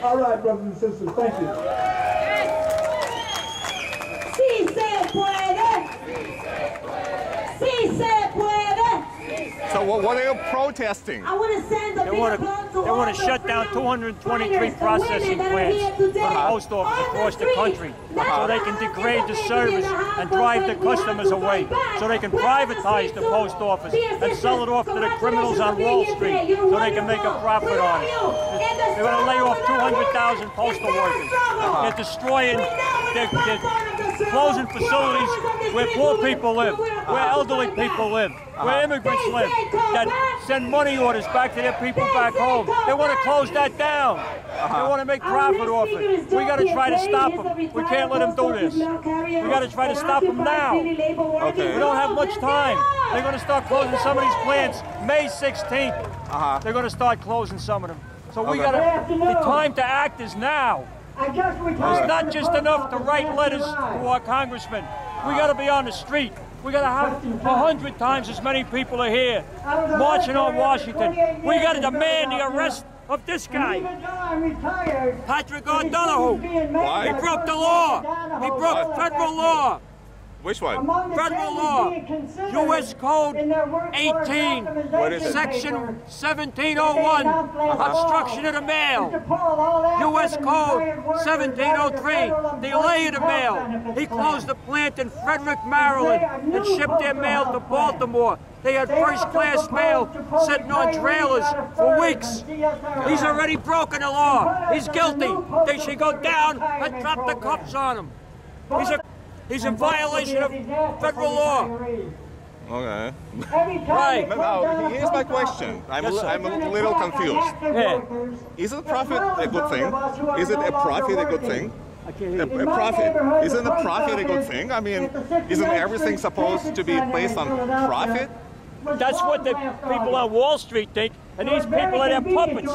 All right, brothers and sisters, thank you. Sí se puede. Sí se puede. So what are you protesting? I want to send a They want to shut down 223 processing plants for the post office across the country so they can degrade the service and drive the customers away, so they can privatize the post office and sell it off to the criminals on Wall Street so they can make a profit on it. They're going to lay off 200,000 postal workers. They're destroying, they're closing facilities where poor people live, where elderly people live, where immigrants live, that send money orders back to their people back home. They want to close that down. They want to make profit off it. We got to try to stop them. We can't let them do this. We got to try to stop them now. Okay. We don't have much time. They're going to start closing some of these plants May 16th. They're going to start closing some of them. So we got to, the time to act is now. It's not just enough to write letters to our congressmen. We got to be on the street. We got to have 100 times as many people are here marching on Washington. We got to demand the arrest of this guy, Patrick O'Donoghue. Why? He broke the law. He broke federal law. Which one? Federal law. U.S. Code 18, What is it? Section 1701, obstruction of the mail. U.S. Code 1703, delay of the mail. He closed the plant in Frederick, Maryland, and shipped their mail to Baltimore. They had first-class mail sitting on trailers for weeks. He's already broken the law. He's guilty. They should go down and drop the cuffs on him. He's in violation of federal law. Okay. Right. Now, here's my question. I'm a little confused. Yeah. Isn't profit a good thing? Is it a profit a good thing? A profit. Isn't a profit a good thing? I mean, isn't everything supposed to be based on profit? That's what the people on Wall Street think, and these people are their puppets.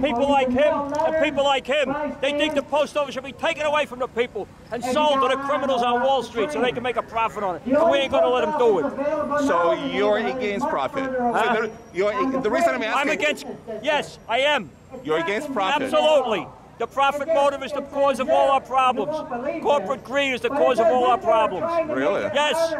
People like him and people like him, they think the post office should be taken away from the people and sold to the criminals on Wall Street so they can make a profit on it. And we ain't going to let them do it. So you're against profit? So the reason I'm asking... I'm against... Yes, I am. You're against profit? Absolutely. The profit motive is the cause of all our problems. Corporate greed is the cause of all our problems. Really? Yes.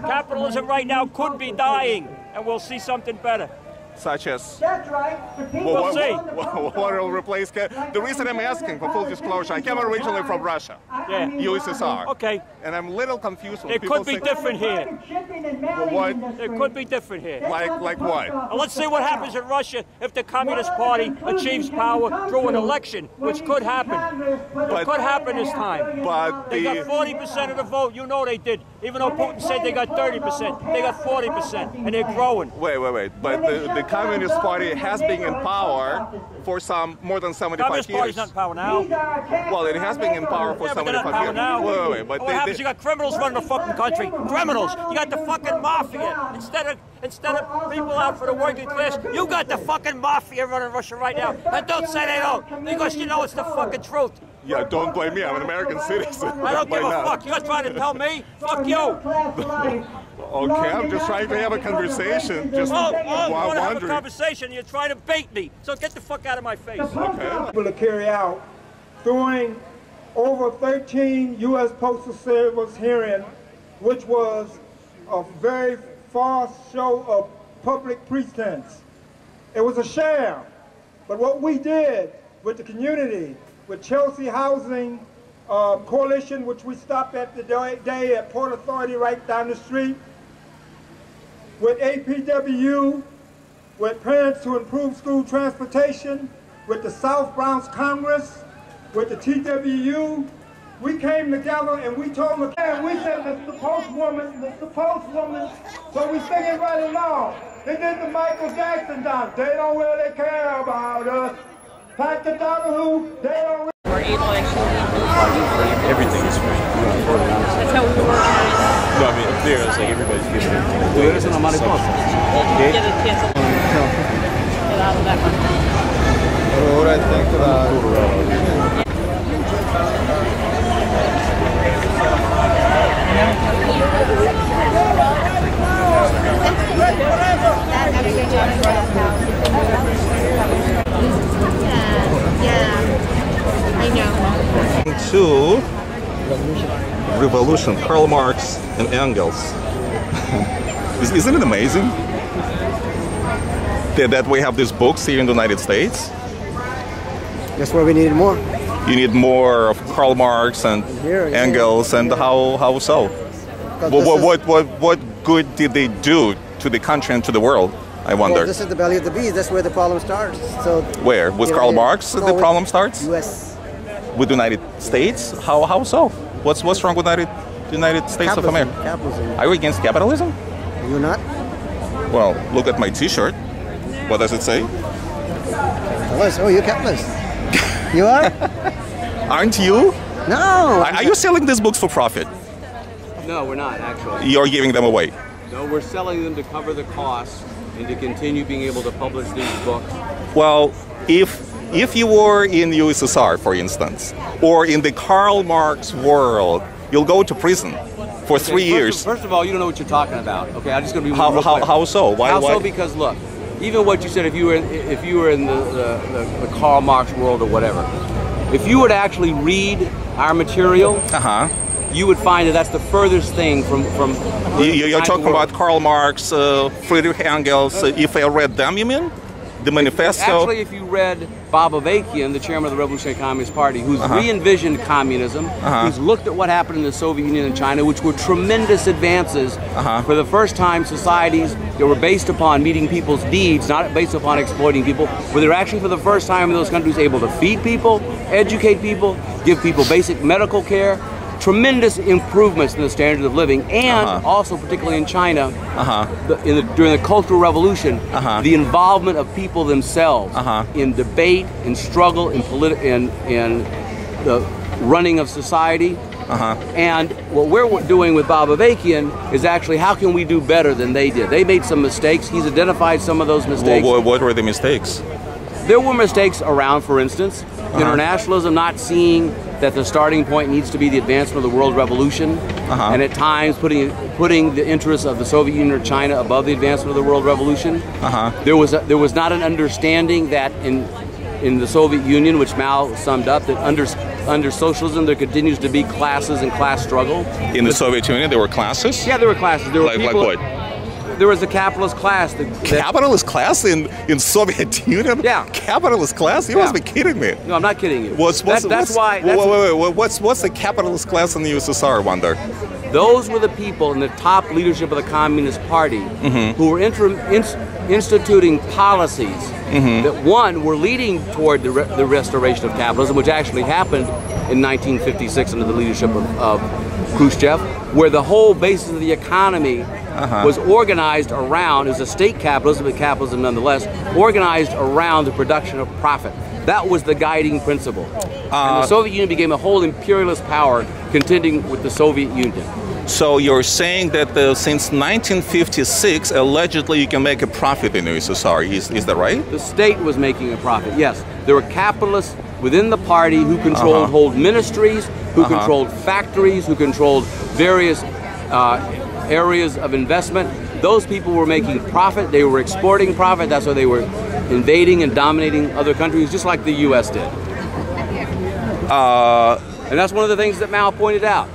Capitalism right now could be dying, and we'll see something better. Such as? That's right. We'll see. What will replace? The reason I'm asking, for full disclosure, I came originally from Russia, Yeah. USSR. Okay. And I'm a little confused when It people could be say, different here. What? It could be different here. Like what? Now, let's see what happens in Russia if the Communist Party achieves power through an election, which could happen. It could happen this time. But They got 40% of the vote. You know they did. Even though Putin said they got 30%, they got 40%, and they're growing. Wait. But the Communist Party has been in power for more than 75 Communist years. Party's not in power now. Well, it has been in power for Yeah, but they're not in 75 power years. now. Wait. But what happens? You got criminals running the fucking country. Criminals. You got the fucking mafia. Instead of people out for the working class, you got the fucking mafia running Russia right now. And don't say they don't, because you know it's the fucking truth. Yeah, don't blame me. I'm an American citizen. I don't give a now. fuck. You're trying to tell me? Fuck you. Okay, I'm just trying to have a conversation. Just You want to have a wondering. conversation, you're trying to bait me. So get the fuck out of my face. Okay. Able to carry out during over 13 U.S. Postal Service hearing, which was a very false show of public pretense. It was a sham. But what we did with the community, with Chelsea Housing Coalition, which we stopped at the day at Port Authority right down the street, with APWU, with Parents to Improve School Transportation, with the South Bronx Congress, with the TWU, we came together and we told them, and we said, Mr. Postwoman, so we sing it right along. They did the Michael Jackson dance. They don't really care about us. Pat the Donahue, they don't really. We're able to actually Everything is free. that's how we work. No, I mean, up there, it's like everybody's giving everything. Tú eres una mariposa. Get a chance to get out of that one. Ahora tengo la... Yeah. to Revolution, Karl Marx and Engels. Isn't it amazing that we have these books here in the United States? That's where we need more. You need more of Karl Marx and Engels, and how so? What good did they do to the country and to the world? I wonder. Well, this is the belly of the beast. That's where the problem starts. So where? With Karl Marx the problem starts? U.S. With the United States? How so? What's wrong with the United States of America? Capitalism. Are you against capitalism? You're not? Well, look at my T-shirt. What does it say? Oh, you're capitalist. You are? Aren't you? No. Are you selling these books for profit? No, we're not, actually. You're giving them away? No, we're selling them to cover the costs and to continue being able to publish these books. Well, if you were in USSR, for instance, or in the Karl Marx world, you'll go to prison for 3 years. First of all, you don't know what you're talking about. Okay, I'm just going to be how so? Why? How so? Because look, even what you said, if you were in the Karl Marx world or whatever, if you were to actually read our material, you would find that that's the furthest thing from. You're talking about Karl Marx, Friedrich Engels. If I read them, you mean? The manifesto? Actually, if you read Bob Avakian, the chairman of the Revolutionary Communist Party, who's re-envisioned communism, who's looked at what happened in the Soviet Union and China, which were tremendous advances. For the first time, societies that were based upon meeting people's needs, not based upon exploiting people, where they're actually for the first time in those countries able to feed people, educate people, give people basic medical care. Tremendous improvements in the standard of living, and also particularly in China, during the Cultural Revolution, the involvement of people themselves in debate, in struggle, in the running of society. And what we're doing with Bob Avakian is actually how can we do better than they did? They made some mistakes. He's identified some of those mistakes. What were the mistakes? There were mistakes around, for instance, internationalism, not seeing that the starting point needs to be the advancement of the world revolution, and at times putting the interests of the Soviet Union or China above the advancement of the world revolution. There was not an understanding that in the Soviet Union, which Mao summed up, that under socialism there continues to be classes and class struggle. In the Soviet Union, there were classes? Yeah, there were classes. There were people, like what? There was a capitalist class. Capitalist class in Soviet Union? Yeah. Capitalist class? You must be kidding me. No, I'm not kidding you. What's the capitalist class in the USSR, I wonder? Those were the people in the top leadership of the Communist Party who were instituting policies that, one, were leading toward the restoration of capitalism, which actually happened in 1956 under the leadership of Khrushchev, where the whole basis of the economy was organized around, it was a state capitalism, but capitalism nonetheless, organized around the production of profit. That was the guiding principle. And the Soviet Union became a whole imperialist power contending with the Soviet Union. So you're saying that since 1956, allegedly you can make a profit in the USSR, is that right? The state was making a profit, yes. There were capitalists within the party who controlled whole ministries, who controlled factories, who controlled various areas of investment. Those people were making profit, they were exporting profit, that's why they were invading and dominating other countries, just like the U.S. did. And that's one of the things that Mao pointed out,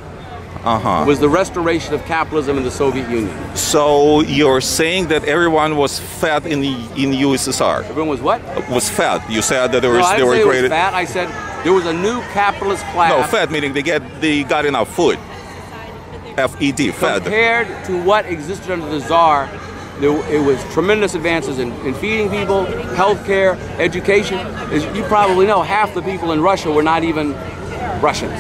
was the restoration of capitalism in the Soviet Union. So you're saying that everyone was fat in the USSR? Everyone was what? Was fat. You said that there was. No, I didn't say it was fat. I said there was a new capitalist class. No, fat meaning they got enough food. F-E-D, fed. Compared to what existed under the Tsar, it was tremendous advances in feeding people, healthcare, education. As you probably know, half the people in Russia were not even Russians.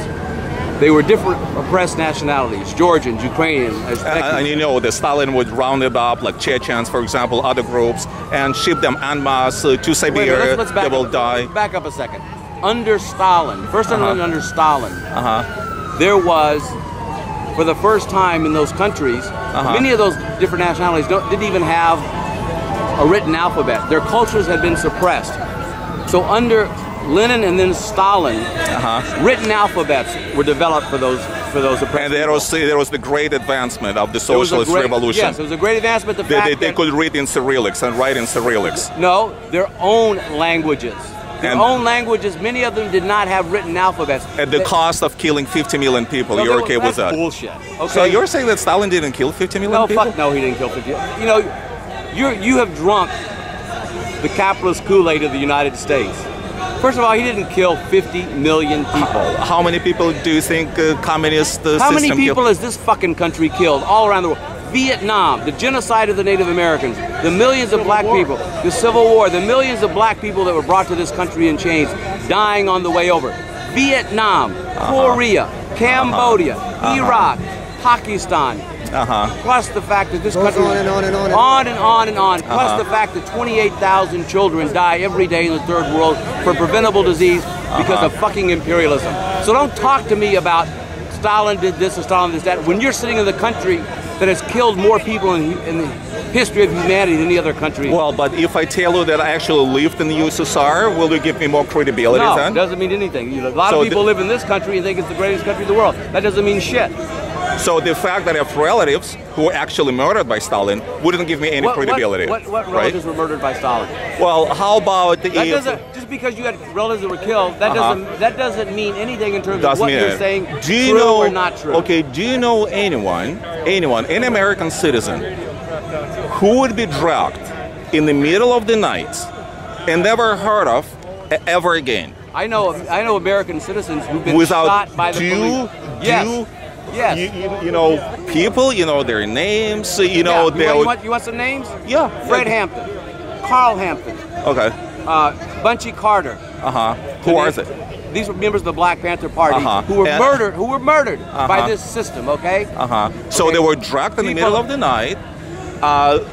They were different oppressed nationalities, Georgians, Ukrainians. And you know, the Stalin would round it up, like Chechens, for example, other groups, and ship them en masse to Siberia. Let's they will die. Back up a second. Under Stalin, first under Stalin, there was, for the first time in those countries, many of those different nationalities didn't even have a written alphabet. Their cultures had been suppressed. So under Lenin and then Stalin, written alphabets were developed for those oppressed. And there was the great advancement of the socialist revolution. Yes, it was a great advancement. They could read in Cyrillics and write in Cyrillics. No, their own languages. Their own languages, many of them did not have written alphabets. At the cost of killing 50 million people, you're okay with that? Bullshit. Okay? So you're saying that Stalin didn't kill 50 million people? No, fuck no, he didn't kill 50. You know, you have drunk the capitalist Kool-Aid of the United States. First of all, he didn't kill 50 million people. How many people do you think communist system How many people killed? has this fucking country killed all around the world? Vietnam, the genocide of the Native Americans, the millions of black people, the Civil War, the millions of black people that were brought to this country in chains, dying on the way over. Vietnam, Korea, Cambodia, Iraq, Pakistan. Plus the fact that this country on and on and on and on and on and on. Plus the fact that 28,000 children die every day in the third world for preventable disease because of fucking imperialism. So don't talk to me about Stalin did this and Stalin did that when you're sitting in the country that has killed more people in the history of humanity than any other country. Well, but if I tell you that I actually lived in the USSR, will you give me more credibility then? No, it doesn't mean anything. A lot of people live in this country and think it's the greatest country in the world. That doesn't mean shit. So the fact that I have relatives who were actually murdered by Stalin wouldn't give me any credibility. What relatives were murdered by Stalin? Well, how about the... Just because you had relatives that were killed, that doesn't mean anything in terms of what you're saying, true or not true. Okay, do you know anyone, an American citizen, who would be dragged in the middle of the night and never heard of ever again? I know American citizens who've been shot by the police. Yes. Yes. You know, people, you know their names, you know... You want some names? Yeah. Fred Hampton, Carl Hampton. Okay. Bunchy Carter. Who are they? These were members of the Black Panther Party who were murdered by this system, okay? So they were dragged in the middle of the night.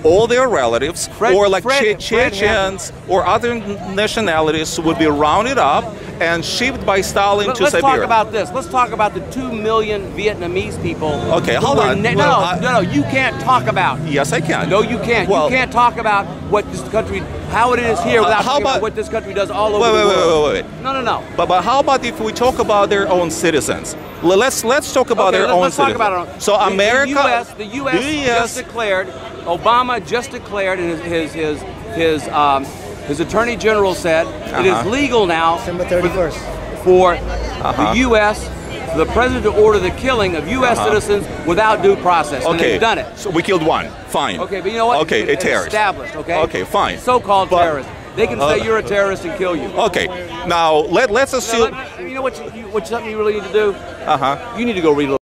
All their relatives, or like Chechens or other nationalities would be rounded up and shipped by Stalin to Siberia. Let's talk about this. Let's talk about the 2 million Vietnamese people. Okay, hold on. No, you can't talk about. Yes, I can. No, you can't. Well, you can't talk about what this country, how it is here, without talking about what this country does all over the world. Wait. No. But how about if we talk about their own citizens? Let's talk about their own citizens. Talk about it. So America, the U.S. just declared. Obama just declared, and his attorney general said it is legal now December 31st. for the U.S. for the president to order the killing of U.S. citizens without due process. And they've done it. So we killed one. Fine. Okay, but you know what? Okay, a terrorist. Established. Okay. Okay, fine. So-called terrorist. They can say you're a terrorist and kill you. Okay. Now let's assume. You know what? Something you really need to do. You need to go read a